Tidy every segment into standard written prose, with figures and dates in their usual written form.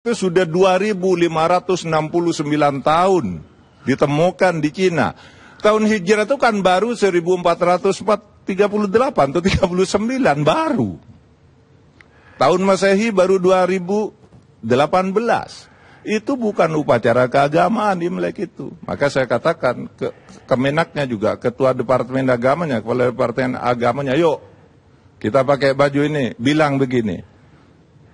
itu sudah 2569 tahun ditemukan di Cina. Tahun Hijrah itu kan baru 1438 atau 39 baru. Tahun Masehi baru 2018. Itu bukan upacara keagamaan Imlek itu. Maka saya katakan Kemenaknya juga, ketua departemen agamanya, kepala departemen agamanya, yuk kita pakai baju ini, bilang begini.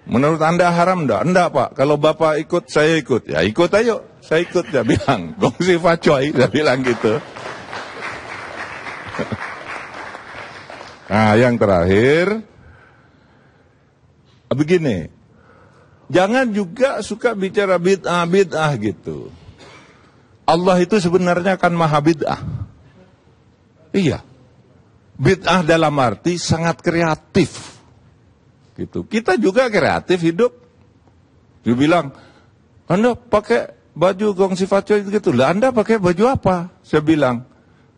Menurut Anda haram enggak? Enggak Pak, kalau Bapak ikut, saya ikut. Ya ikut ayo, saya ikut, saya bilang. Gongsi facoy, saya bilang gitu. Nah yang terakhir, begini. Jangan juga suka bicara bid'ah gitu. Allah itu sebenarnya kan maha bid'ah. Iya. Bid'ah dalam arti sangat kreatif. Gitu. Kita juga kreatif hidup. Dia bilang, Anda pakai baju gongsi facoy gitu. Lah Anda pakai baju apa? Saya bilang,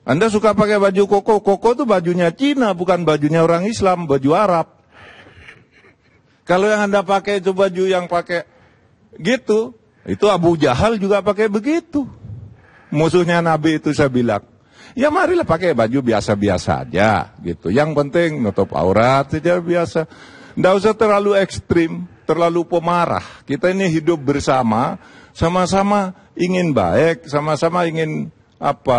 Anda suka pakai baju koko. Koko itu bajunya Cina, bukan bajunya orang Islam, baju Arab. Kalau yang Anda pakai itu baju yang pakai gitu, itu Abu Jahal juga pakai begitu. Musuhnya Nabi itu saya bilang, ya marilah pakai baju biasa-biasa aja gitu. Yang penting nutup aurat saja biasa. Nggak usah terlalu ekstrim, terlalu pemarah. Kita ini hidup bersama, sama-sama ingin baik, sama-sama ingin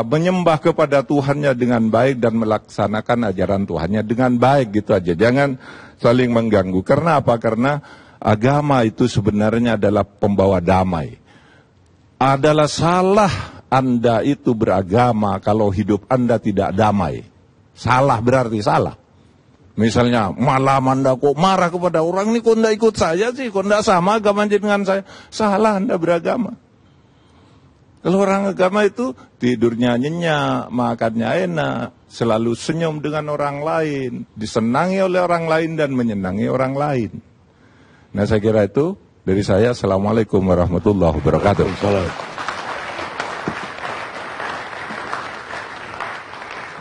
menyembah kepada Tuhannya dengan baik dan melaksanakan ajaran Tuhannya dengan baik gitu aja. Jangan saling mengganggu. Karena apa? Karena agama itu sebenarnya adalah pembawa damai. Adalah salah Anda itu beragama kalau hidup Anda tidak damai. Salah berarti salah. Misalnya malam Anda kok marah kepada orang ini, kok tidak ikut saya sih, kok tidak sama agama dengan saya. Salah Anda beragama. Kalau orang agama itu tidurnya nyenyak, makannya enak, selalu senyum dengan orang lain, disenangi oleh orang lain dan menyenangi orang lain. Nah saya kira itu dari saya. Assalamualaikum warahmatullahi wabarakatuh.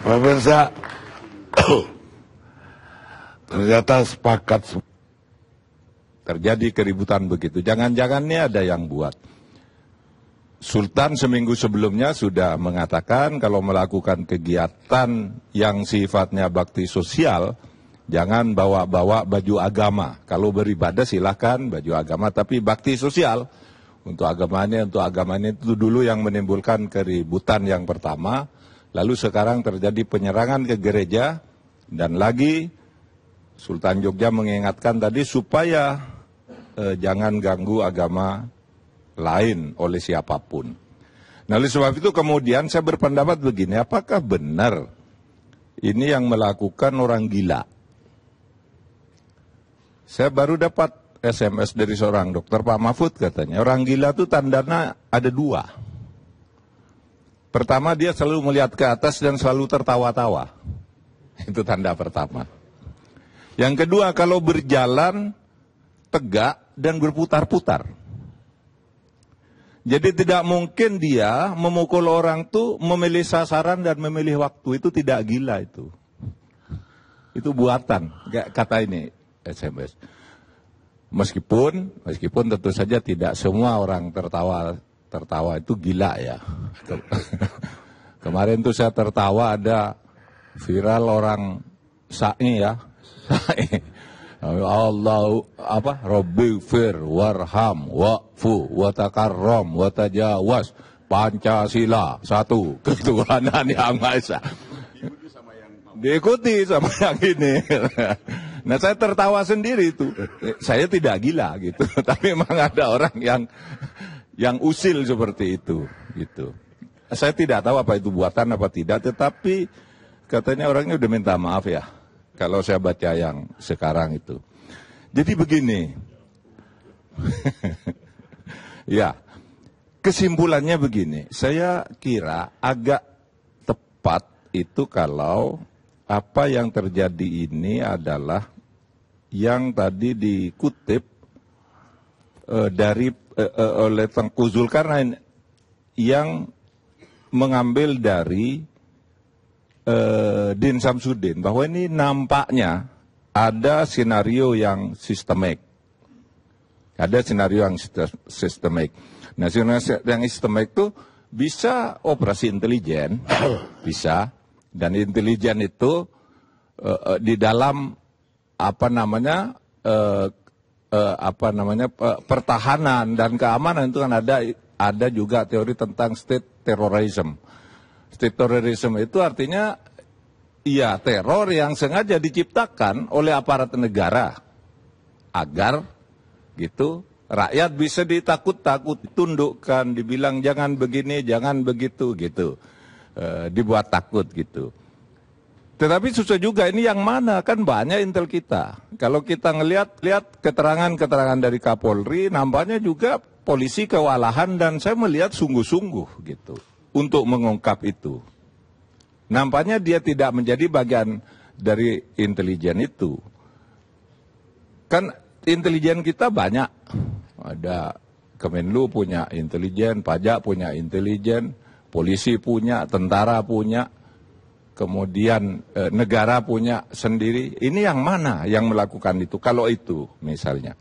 Pemirsa, ternyata sepakat terjadi keributan begitu. Jangan-jangan ini ada yang buat. Sultan seminggu sebelumnya sudah mengatakan kalau melakukan kegiatan yang sifatnya bakti sosial, jangan bawa-bawa baju agama. Kalau beribadah silahkan baju agama, tapi bakti sosial untuk agamanya itu dulu yang menimbulkan keributan yang pertama. Lalu sekarang terjadi penyerangan ke gereja, dan lagi Sultan Jogja mengingatkan tadi supaya jangan ganggu agama lain oleh siapapun. Nah oleh sebab itu kemudian saya berpendapat begini, apakah benar ini yang melakukan orang gila? Saya baru dapat SMS dari seorang dokter, Pak Mahfud katanya, orang gila itu tandanya ada dua. Pertama, dia selalu melihat ke atas dan selalu tertawa-tawa. Itu tanda pertama. Yang kedua, kalau berjalan tegak dan berputar-putar. Jadi tidak mungkin dia memukul orang tuh memilih sasaran dan memilih waktu. Itu tidak gila itu. Itu buatan, kata ini SMS. Meskipun tentu saja tidak semua orang tertawa itu gila ya. Kemarin tuh saya tertawa, ada viral orang sa'i ya. Allah Rabbi fir warham wa'fu wa takarram wa tajawaz, Pancasila satu, ketuhanan yang Maha Esa. Diikuti sama yang ini. Nah saya tertawa sendiri itu. Saya tidak gila gitu, tapi memang ada orang yang usil seperti itu gitu. Saya tidak tahu apa itu buatan apa tidak, tetapi katanya orangnya udah minta maaf ya. Kalau saya baca yang sekarang itu. Jadi begini. Ya, kesimpulannya begini. Saya kira agak tepat itu kalau apa yang terjadi ini adalah yang tadi dikutip oleh Tengku Zulkarnain yang mengambil dari Din Samsudin, bahwa ini nampaknya ada skenario yang sistemik. Ada skenario yang sistemik. Nah, skenario yang sistemik itu bisa operasi intelijen, bisa. Dan intelijen itu di dalam pertahanan dan keamanan itu kan ada juga teori tentang state terrorism. State terrorism itu artinya ya teror yang sengaja diciptakan oleh aparat negara agar gitu rakyat bisa ditakut-takut, tundukkan, dibilang jangan begini, jangan begitu gitu. Dibuat takut gitu. Tetapi susah juga ini yang mana, kan banyak intel kita. Kalau kita lihat keterangan-keterangan dari Kapolri, nampaknya juga polisi kewalahan dan saya melihat sungguh-sungguh gitu untuk mengungkap itu. Nampaknya dia tidak menjadi bagian dari intelijen itu. Kan intelijen kita banyak. Ada Kemenlu punya intelijen, pajak punya intelijen, polisi punya, tentara punya, kemudian negara punya sendiri. Ini yang mana yang melakukan itu? Kalau itu misalnya.